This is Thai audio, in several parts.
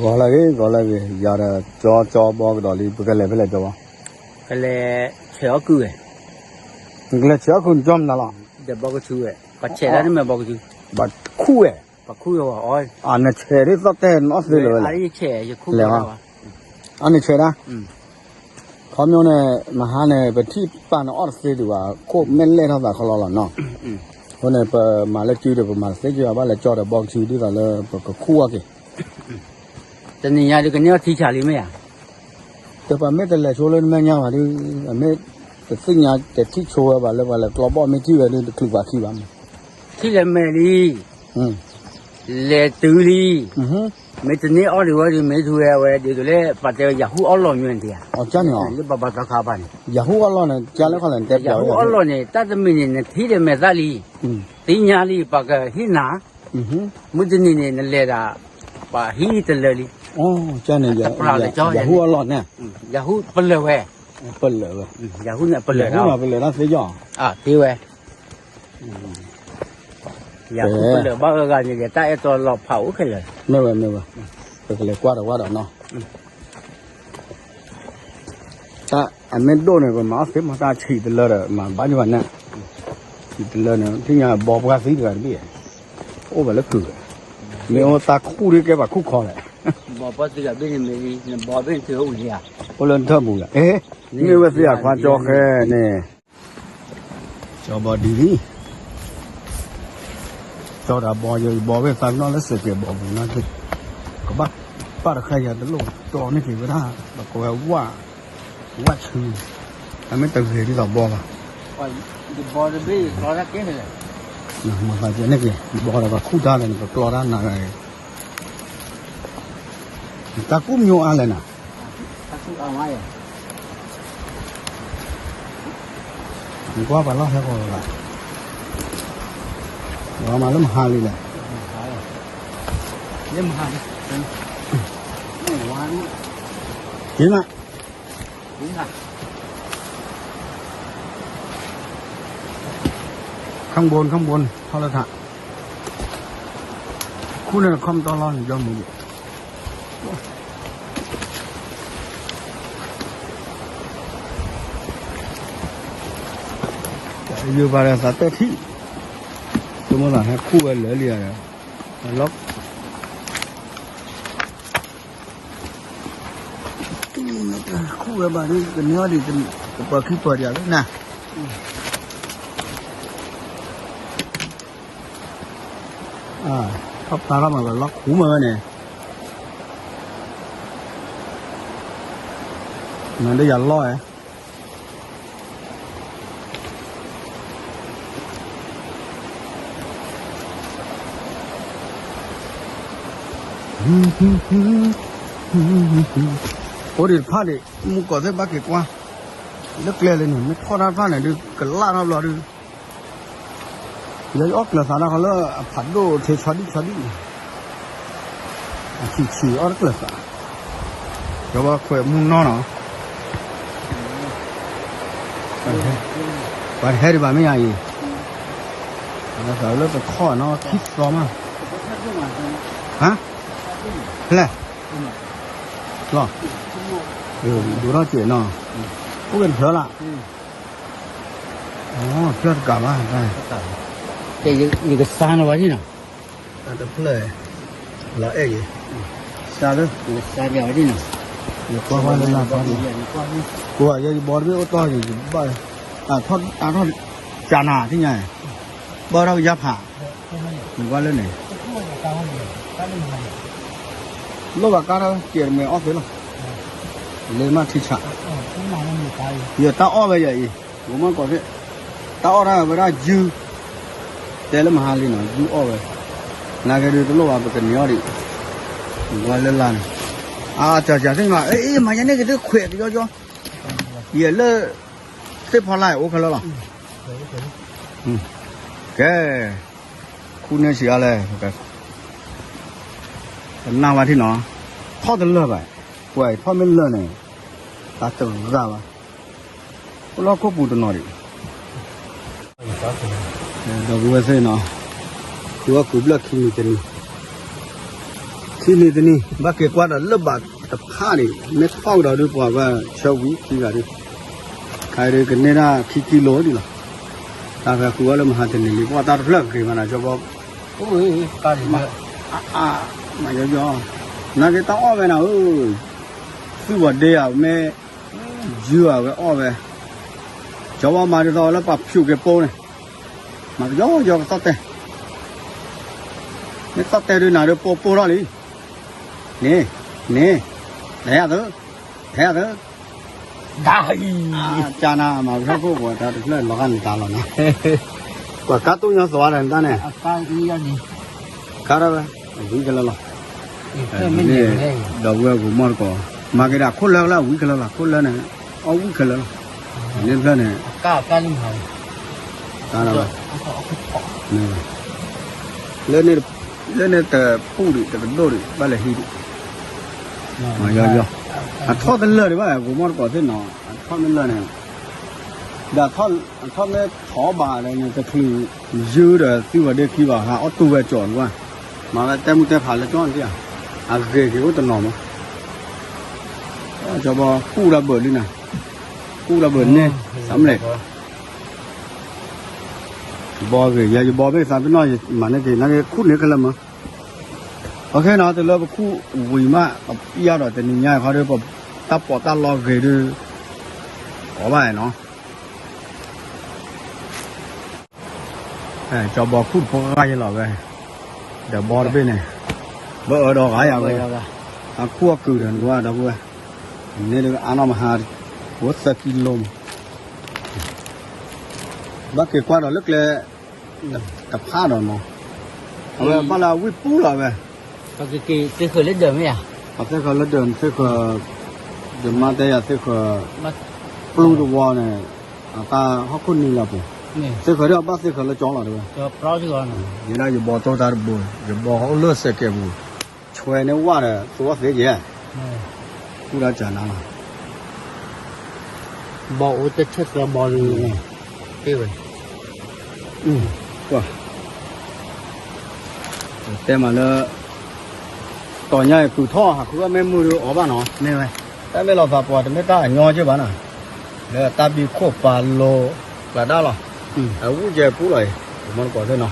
gọi là giờ là cho bao cái đi cái này phải là cho cái này chéo cừ ấy cái này chéo cũng chôm nào để bao cái chú ấy bắt chè đó mà bao cái chú bắt khu ấy bắt khu rồi ôi anh này chè đấy sao thế nó xí rồi anh ấy chè chứ khu rồi anh này chè đóเขาเมื่อเนี่ยมาหาเนี่ยไปที่ป่านออดซีดีกว่าโคเม่นเล่เท่าไหร่เขารอหล่อเนาะคนเนี่ยไปมาเล่จืดเดี๋ยวมาเสียจืดว่าเล่จอดเดี๋ยวบอกจืดดีกว่าเลยก็คู่อ่ะกี่แต่นี่ยาดูกันเนี่ยที่ชาลีไหมอ่ะแต่ป่าไม่แต่เล่โชว์เลยไม่ยังว่าดิไม่แต่สิ่งยาแต่ที่โชว์ว่าเลยกลอบไม่จืดเลยคลิกว่าขี้บ้างที่เล่เมลีเล่ตูลีไม่ตัวนี้อ้อหรือว่าไม่ถูกเว้ยเดี๋ยวเล่ปัจจัยยาหูอ้อหล่ออยู่นี่อ๋อจ้าเนี่ยนี่บ้าตะขาบ้านยาหูอ้อหล่อเนี่ยจ้าแล้วเขาเลยเต็มยาหูอ้อหล่อเนี่ยแต่จะมีเนี่ยที่เล่เมซาลีตีญาลีปากหินามุดนี่เนี่ยเล่ละปะหิตเลลีอ๋อจ้าเนี่ยยาหูอ้อหล่อเนี่ยยาหูเปลือยเว้ยเปลือยเว้ยยาหูเนี่ยเปลือยเนาะเปลือยน่าเสียจ่อที่เว้ยยาหูเปลือยบ้ากันเนี่ยแต่ตัวหลอกเผาแค่เลยไม่เว้ยก็เลยกว่าดเนาะแต่อันนี้โดนเนี่ยก็มาเสียมาตาฉีดเลยมาบ้านวันเนี่ยฉีดเลยเนี่ยที่เนี่ยบอกว่าสีเดือนพี่โอ้แบบละคือเนี่ยตาคู่นี่แกแบบคู่คอเลยบอกว่าสีกับพี่เนี่ยมีบอกเป็นเสืออุ่นเนี่ยก็เล่นเท่าบุญเอ๊ะนี่ว่าเสียความจอแค่เนี่ยจอบดีจอดาบอยู่บอกว่าตั้งนอนแล้วเสียบอกบุญนั่นคือก็บ้าป้าใครอยากจะลงจอนี่คือว่าถ้าแบบว่าชื่ออันไม่ตื่นเลยที่เราบอกอ่ะบอกจะบี้รอรักเก่งเลยนะมาใส่เจนี่กี่บอกแล้วก็คู่ด้านเลยก็กลอด้านหน้าเลยตากุ้มอยู่อะไรนะตากุ้มเอาไว้มีกว่าไปแล้วแค่ก็ละเรามาเริ่มหาเลยแหละเริ่มหาไม่หวานกินอ่ะข้างบนเท่าไรท่าคู่เนี่ยคอมตอนร้อนยอมมืออยู่บาร์สัตย์ที่ตัวมันอะไรคู่เหลือเลยล็อกคู่แบบนี้เป็นเนื้อดีเป็นปลาขี้ตัวเดียวเลยนะทับตาเรามาก็ล็อกหูมือเนี่ยมันได้ยันร้อยโอ้ดิผ้าดิมุกก็ได้บ้าเกี่ยวกับเล็กเล็กเลยนี่ไม่ทอดผ้าไหนดูกระล่าเราหล่อดูเลยออกเลยสารเขาเลยผัดดูเทชอดีฉีออกเลยสารเดี๋ยวว่าคุยมุ่งนอนเนาะไปเฮ้ยบ้านไม่ใหญ่แล้วสารเลยไปข้อเนาะคิดซ้อมอ่ะฮะอะไรหรอดูเราเจ๋อเนาะพวกเป็นเสือละอ๋อเสือกลับมาได้แต่ยังก็สานเอาไว้ที่น่ะแต่เพลย์ละเอ๋ยสานเลยสานเอาไว้ที่น่ะอยู่กว่าเลยนะกว่าอย่าบอกด้วยว่าต่ออยู่บ้านทอดจานาที่ไงบ่เรายับหาหรือว่าเรื่องไหนลูกว่าการเราเกี่ยวกับออฟฟิศหรอเลยมาที่ฉะเดี๋ยวตาอ้อไปใหญ่ผมมาก่อนสิตาอ้อนะเวลายืดแต่ละมหาลีน่ะยืดอ้อไปนาแกดูตัวลูกว่าเป็นเนื้อดิว่าเล่นลานจ่าที่มาเอ้ยมาอย่างนี้ก็ได้เขวดย่อเยอะเลยเสียพอไล่โอเคแล้วหรอแกคุณเนี่ยเสียอะไรแกนั่งมาที่หนอทอดเลือดไปป่วยทอดไม่เลือดเนี่ยตาตึงจ้าวะเราก็ปูตัวหน่อยเราดูว่าเส้นเนาะคือว่ากูเลือกคิงกันนี่คิ ที่นี่ตัวนี้บ้าเกี่ยวกับเรื่องบาดตะผ้าดิเม็ดข้าวเราดูกว่าเชาวิที่กันดิใครเรียกกันเนี่ยนะกิโลดิล่ะตาแบบกูว่าเรามาหาที่นี่ว่าตาเพลิดกี่มันอาจจะบอก โอ้ยการมา มาเยอะๆนั่นก็ต้องอ้อไปนะซื้อวัดเดียวแม่ยื้อไปอ้อไปชาวบ้านมาดูแล้วปับผิวเก็บโป้เนี่ยมาเยอะๆตัดเตะไม่ตัดเตะด้วยนะเดี๋ยวโป้แล้วนี่แท้เถอะได้จานามาชอบพวกว่าแต่เรื่องเรากันตาเรานะกว่าการตุ้งยังสวรรค์นั่นเนี่ย การอีอันนี้ การอะไรวิ่งกันแล้วหรอ ไม่เหนื่อยเลย ดอกเบี้ยกูมากกว่ามาเกิดอะคนแล้ววิ่งกันแล้วคนแล้วเนี่ยเอาวิ่งกันแล้วนี่เพื่อนเนี่ย การลิงหาย ตาเราเนี่ยเล่นเนี่ยแต่ปูดิแต่โดดิบ้านเลยฮีดิมาเยอะๆทอดเป็นเลือดดีว่ากูมากกว่าที่หนอทอดเป็นเลือดเนี่ยแต่ทอดเนี่ยขอบาอะไรเนี่ยจะคือยืดเลยที่ว่าเด็กที่ว่าหาเอาตัวไปจอดว่ามาแล้วแต่มึงแต่ผ่านแล้วจอดที่อ่ะเกย์ก็ต้องนอนมั้งจะบอกกู้ระเบิดนี่นะกู้ระเบิดเนี่ยสำเร็จบอกเลยอย่าบอกไปสามพี่น้อยมันนี่คือนั่นคือคู่นี้กันละมั้งโอเคเนาะแต่เราไปคู่วิ่งมาปียาเราแต่นี่ง่ายเขาเรียกว่าตับปอดตับรอเกย์ด้วยขอไปเนาะจะบอกคู่พวกอะไรหรอกเลยเดี๋ยวบอกไปเนี่ยเบอร์ดอกอะไรอย่างเงี้ยขั้วคือเดินว่าดอกเว้ยนี่เราอันนั้นมาหาวัดสักกิโลบ้าเกี่ยวกับเราเล็กเลยกับผ้าดอกเนาะเอาไว้บ้านเราวิปูเราเว้ย ก็คือเคยเล่นเดิมไหมอ่ะ เอาเส้นเขาเล็ดเดินเส้นเขาเดินมาได้ยาเส้นเขาปลูกตัวเนี่ยตาเขาคนนี้ละปุ๊ นี่ เส้นเขาเรียกบ้านเส้นเขาเล็ดจ้องเราด้วย ก็เพราะที่ก่อน นี่นะอยู่บ่อโตตาบุญอยู่บ่อเขาเลือดเสกบุญช่วยในว่าเนี่ยตัวเสียเยอะกูรักจานาละ บอกว่าจะเช็ดกระบอกเลยเท่เลย ว่าแต่มาแล้วตอนนี้คือท่อหักคือว่าไม่มือออกบ้านเนาะ ไม่ไหว แต่ไม่เราฝากปอดไม่ได้งอใช่ป่ะน่ะแล้วตาบีโคปาโลกระด้าหรอวูเจ็บปุ๊เลยมันก่อนใช่เนาะ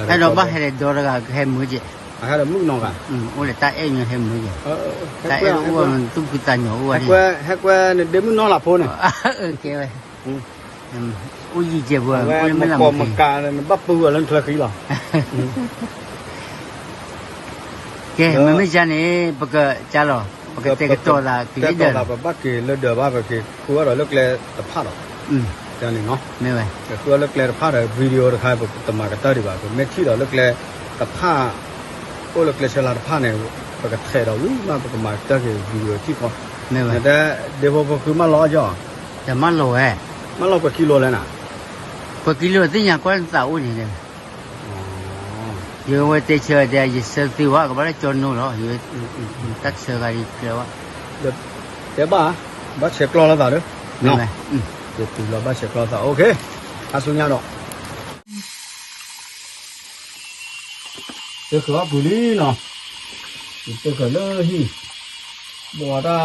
ให้เราบ้าให้เราดูแล้วก็ให้มือเจ็บ ให้เรามุ่งน้องกัน โอ้ยตาเอ็งให้มือเจ็บตาเอ็งอ้วนมันตุ้มคือตาหนูอ้วนนี่ให้แกเนี่ยเดี๋ยวมึงนอนหลับพ้นเนี่ย เก๋เลยอุ้ยเจ็บว่ะ แก อุ้ยไม่ มัน ลำ ก บา มันกาเนี่ยมันบับปื้อแล้วเคลื่อนขี้หรอ เก๋มันไม่ใช่เนี่ยปกติจ้าหรอปกติก็ตัวละกี่เดือน แต่ตัวละบักกี่เลือดเดือดบ้าบักกี่คือว่าเราเลิกเลยแต่พลาดหรอเจ้านี่เนาะ ไม่ไหว แต่คือเลิกเลยพลาดเลยวิดีโอถ่ายแบบตมากันต่อดีกว่าคือไม่ที่เราเลิกเลยแต่ผ้าโอ้เลิกเลยเชลาผ้าเนี่ยปกติเทเราวิ่งมาประมาณจะคือวิดีโอที่พอ ไม่ไหว แต่เดี๋ยวพอคือมาล้อจ่อ แต่มันโลแฮะ มาล้อกว่ากิโลแล้วน่ะ พอกิโลที่อย่างก้อนสาวนี่เลยอยู่ว่าเตเชอร์เดียร์เซอร์ติว่าก็ไม่ได้จนนู่นหรออยู่ตัดเชือกอะไรเกลียว เดี๋ยวบ้าเช็คล้อแล้วต่อเด้อ ไม่ไหว เดี๋ยวตีเราบ้าเช็คล้อต่อโอเคอาสุญญาดอกเดี๋ยวเขาบุรีเนาะเดี๋ยวเขาเลยฮีบัวตา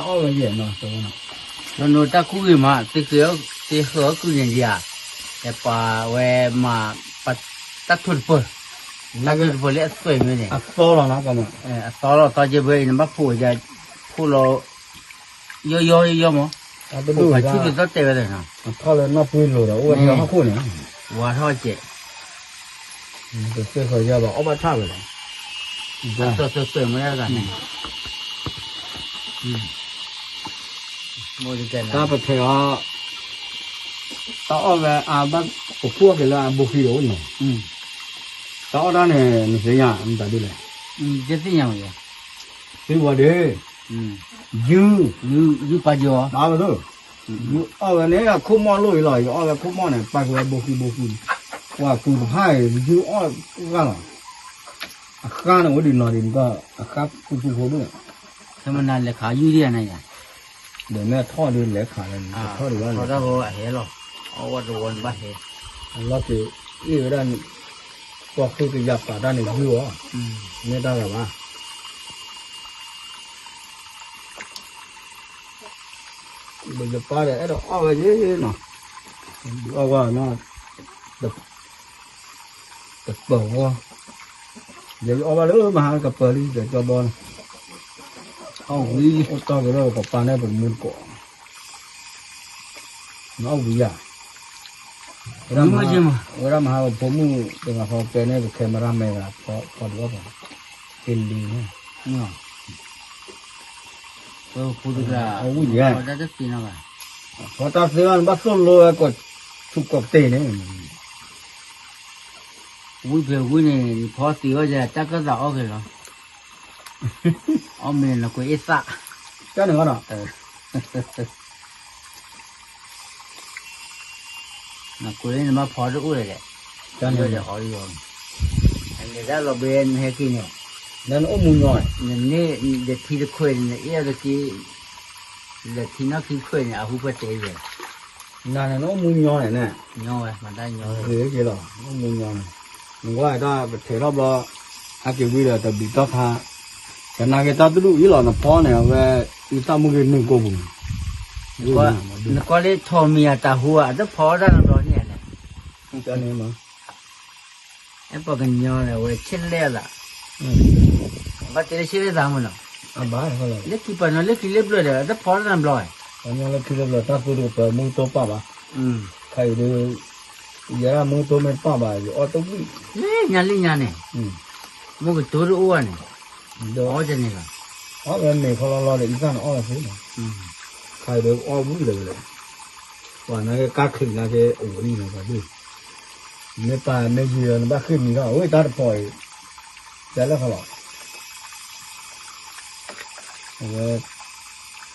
อ้อมเย็นเนาะตัวเนาะ แล้วนู่นตาคุยมาตีเขียวตีหัวคุยอย่างเดียวแต่ป่าเวมาปัดตัดทุนเปิดนักทุนเปิดเลี้ยสวยมั้ยเนี่ย อ่ะโตแล้วนะกันเนาะ ตอนเราตอนจะไปนี่มาพูดจะพูดเราย่อมั้ง อ่ะไป พู ดู ด กั ชื่อตัวเตะเลยนะ เขาเลยน่าปืนโหลดอ่ะอ้วนเขาคู่เนี่ย ว่าท่อเจ๊ เดี๋ยวเขาจะบอกเอามาชาไปเลย ตัวสวยไม่ได้กันเนี่ยโมดิเกน ถ้าไปเที่ยวตาอ้อมบ้านพวกกันละบุคีโร่เนาะตาอ้อมเนี่ยนี่เสียมันตัดดูเลย จะที่ยังไง สิว่าเด้ยูปะจ่อ มาบ่รู้อ้อมเนี่ยคุ้มมอลุยเลยอ้อมคุ้มมอเนี่ยไปกว่าบุคีว่าคือให้ยูอ้อมกันล่ะข้าเนี่ยวันดีนอนดีก็ครับคุณผู้ชมเนี่ย ทำนั่นเลยขายูเรียนอะไร เดี๋ยวแม่ทอดด้วยเหล็กขาเลยทอดด้วยว่า เขาได้บอกเห็นหรอเอาว่าโดนบ้าเห็น เราคืออีกด้าน ก็คือก็ยับป่าด้านนี้อยู่อ่ะไม่ได้หรอวะbây giờ pa để đó ao cái gì nó ao qua nó đập đập bờ qua giờ ao ba nữa mà cặp bờ đi để cho bon ao đi ao to cái đó cặp pa này vẫn muốn cọ nó vì à cái mà họ bấm mu để mà họ cái này cái camera này là có được không tin đi nữa phụ được là ôi dạ có rất tin nào họ ta sẽ ăn bắt sốt rồi có chụp cọc tê này vui này phó tí bây giờ chắc có rõ rồi ông mình là quỷ ít xạ cái này nó là quỷ này mà phó được rồi đấy cái này là hỏi rồi anh người ta là bên hay kia này nên ôm mùi nhỏi nên để thi được khuyên này ia được cái là thi nó khi khuyên này hú bớt đấy rồi này nó mùi nhỏi này nè nhoi mà ta nhoi thế kia rồi nó mùi nhỏi mình qua ta thể nó lo à kiểu bây giờ tập bị tao tha cái này cái ta tự ý là nó phó này về người ta mua cái nương cô bùng nó có lấy thò mía ta hùa rất phó ra rồi nhỉ này cho nên mà em bảo cái nhoi này về chết lẹ là bắt tới chết lẹ sao mà nó à bả thôi rồi lấy cái phần nó lấy cái lép rồi đấy rất phó ra rồi anh nhớ là khi là ta cứ được mua tô pa ba khai được giờ mua tô men pa ba ở tô vị nè nhà này mua cái túi rượu này đó cho nên là ở bên nàyเขาlo để ý ra nó ở thế này khai được ở mũi được và nó cái cá khỉnh là cái ổ đi này phải đi nếu pa nếu gì nó bắt khinh mình ôi ta được pòi giờ là không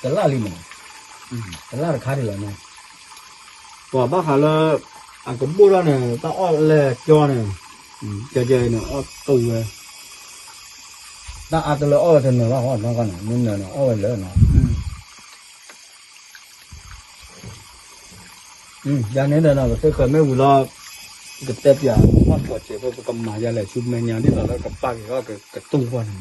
cái lá đi mà cái lá là khá là này và bác hà là anh cũng mua ra này ta ở là cho này chơi này ở tù này ta ăn từ là ở thì nó họ nó còn nên là nó ở lớn nó giờ này là nó sẽ khởi mấy vụ lo cái tép giờ nó có chế có cầm mà giờ lại chụp mấy nhà đi là nó cầm ba cái tù qua này